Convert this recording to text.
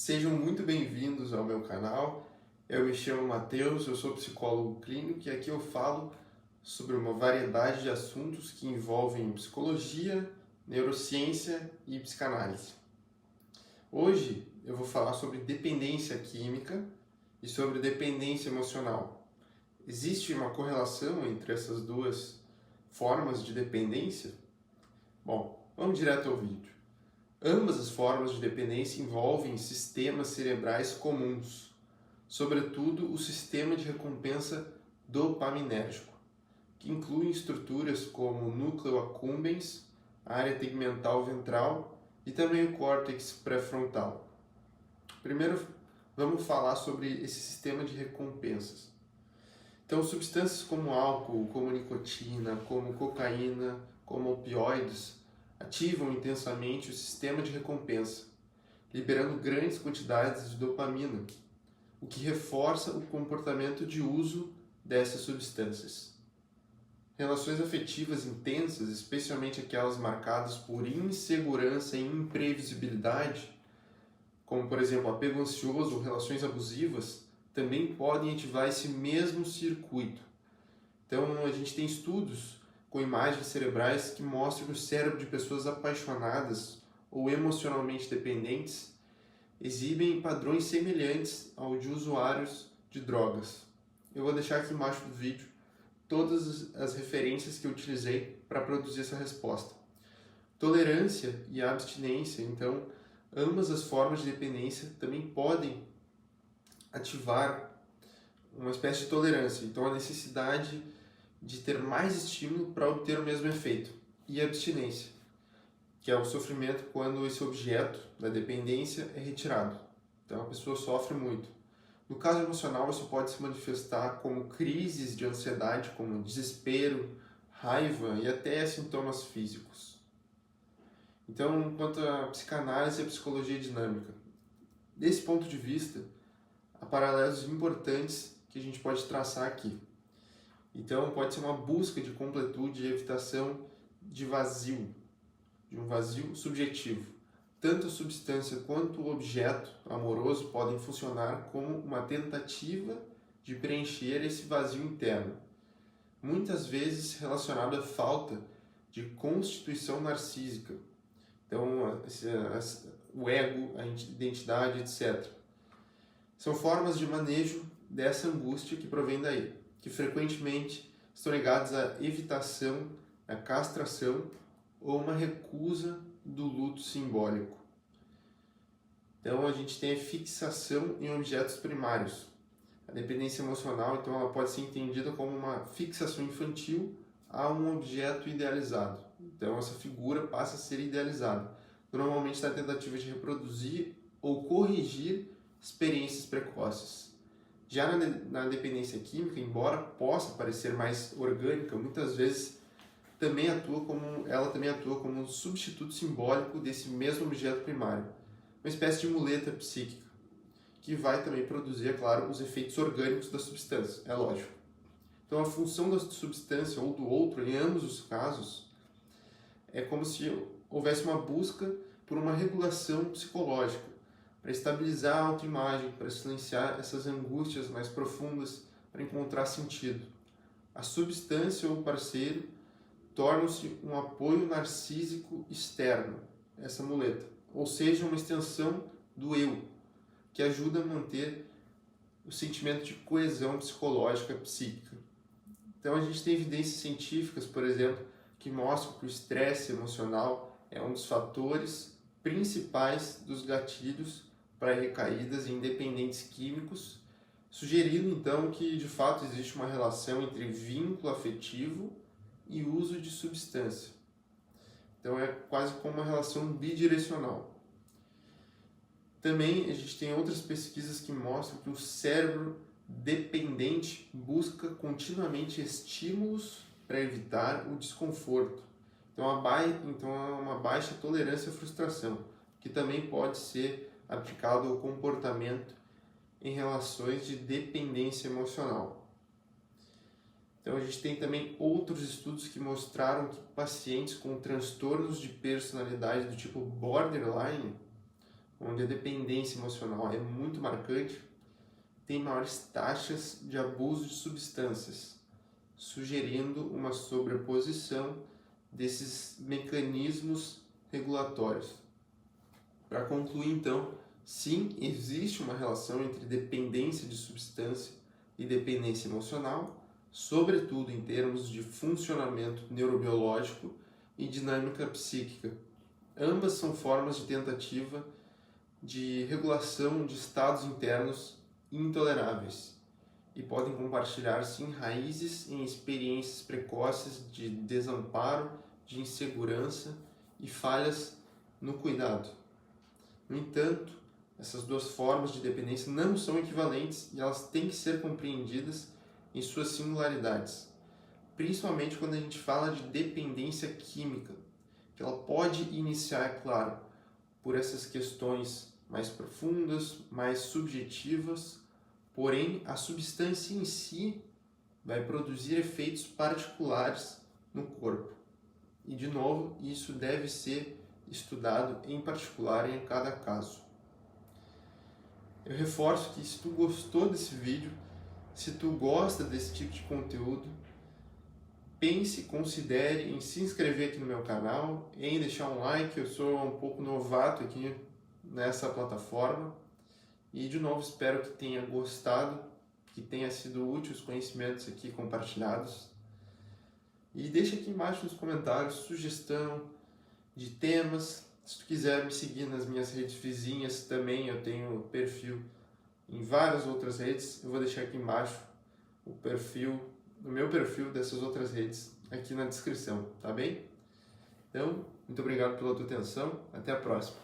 Sejam muito bem-vindos ao meu canal. Eu me chamo Matheus, eu sou psicólogo clínico e aqui eu falo sobre uma variedade de assuntos que envolvem psicologia, neurociência e psicanálise. Hoje eu vou falar sobre dependência química e sobre dependência emocional. Existe uma correlação entre essas duas formas de dependência? Bom, vamos direto ao vídeo. Ambas as formas de dependência envolvem sistemas cerebrais comuns, sobretudo o sistema de recompensa dopaminérgico, que inclui estruturas como o núcleo accumbens, a área tegmental ventral e também o córtex pré-frontal. Primeiro, vamos falar sobre esse sistema de recompensas. Então, substâncias como álcool, como nicotina, como cocaína, como opioides, ativam intensamente o sistema de recompensa, liberando grandes quantidades de dopamina, o que reforça o comportamento de uso dessas substâncias. Relações afetivas intensas, especialmente aquelas marcadas por insegurança e imprevisibilidade, como por exemplo apego ansioso ou relações abusivas, também podem ativar esse mesmo circuito. Então a gente tem estudos com imagens cerebrais que mostram que o cérebro de pessoas apaixonadas ou emocionalmente dependentes exibem padrões semelhantes ao de usuários de drogas. Eu vou deixar aqui embaixo do vídeo todas as referências que eu utilizei para produzir essa resposta. Tolerância e abstinência, então, ambas as formas de dependência também podem ativar uma espécie de tolerância. Então, a necessidade de ter mais estímulo para obter o mesmo efeito. E a abstinência, que é o sofrimento quando esse objeto da dependência é retirado. Então a pessoa sofre muito. No caso emocional, isso pode se manifestar como crises de ansiedade, como desespero, raiva e até sintomas físicos. Então, quanto à psicanálise e à psicologia dinâmica, desse ponto de vista, há paralelos importantes que a gente pode traçar aqui. Então, pode ser uma busca de completude e evitação de um vazio subjetivo. Tanto a substância quanto o objeto amoroso podem funcionar como uma tentativa de preencher esse vazio interno, muitas vezes relacionado à falta de constituição narcísica. Então, o ego, a identidade, etc. São formas de manejo dessa angústia que provém daí, que frequentemente estão ligados à evitação, à castração ou uma recusa do luto simbólico. Então, a gente tem a fixação em objetos primários. A dependência emocional, então, ela pode ser entendida como uma fixação infantil a um objeto idealizado. Então, essa figura passa a ser idealizada, normalmente na tentativa de reproduzir ou corrigir experiências precoces. Já na dependência química, embora possa parecer mais orgânica, muitas vezes ela também atua como um substituto simbólico desse mesmo objeto primário, uma espécie de muleta psíquica, que vai também produzir, é claro, os efeitos orgânicos da substância, é lógico. Então a função da substância ou do outro, em ambos os casos, é como se houvesse uma busca por uma regulação psicológica, para estabilizar a autoimagem, para silenciar essas angústias mais profundas, para encontrar sentido. A substância ou o parceiro tornam-se um apoio narcísico externo, essa muleta, ou seja, uma extensão do eu, que ajuda a manter o sentimento de coesão psicológica psíquica. Então a gente tem evidências científicas, por exemplo, que mostram que o estresse emocional é um dos fatores principais dos gatilhos para recaídas em dependentes químicos, sugerindo então que de fato existe uma relação entre vínculo afetivo e uso de substância. Então é quase como uma relação bidirecional. Também a gente tem outras pesquisas que mostram que o cérebro dependente busca continuamente estímulos para evitar o desconforto. Então há uma baixa tolerância à frustração, que também pode ser aplicado ao comportamento em relações de dependência emocional. Então a gente tem também outros estudos que mostraram que pacientes com transtornos de personalidade do tipo borderline, onde a dependência emocional é muito marcante, tem maiores taxas de abuso de substâncias, sugerindo uma sobreposição desses mecanismos regulatórios. Para concluir, então, sim, existe uma relação entre dependência de substância e dependência emocional, sobretudo em termos de funcionamento neurobiológico e dinâmica psíquica. Ambas são formas de tentativa de regulação de estados internos intoleráveis e podem compartilhar, sim, raízes em experiências precoces de desamparo, de insegurança e falhas no cuidado. No entanto, essas duas formas de dependência não são equivalentes e elas têm que ser compreendidas em suas singularidades, principalmente quando a gente fala de dependência química, que ela pode iniciar, é claro, por essas questões mais profundas, mais subjetivas, porém a substância em si vai produzir efeitos particulares no corpo. E, de novo, isso deve ser estudado em particular em cada caso. Eu reforço que se tu gostou desse vídeo, se tu gosta desse tipo de conteúdo, pense, considere em se inscrever aqui no meu canal, em deixar um like. Eu sou um pouco novato aqui nessa plataforma e, de novo, espero que tenha gostado, que tenha sido útil os conhecimentos aqui compartilhados. E deixa aqui embaixo nos comentários sugestão de temas. Se tu quiser me seguir nas minhas redes vizinhas também, eu tenho perfil em várias outras redes. Eu vou deixar aqui embaixo o meu perfil dessas outras redes aqui na descrição, tá bem? Então, muito obrigado pela tua atenção. Até a próxima.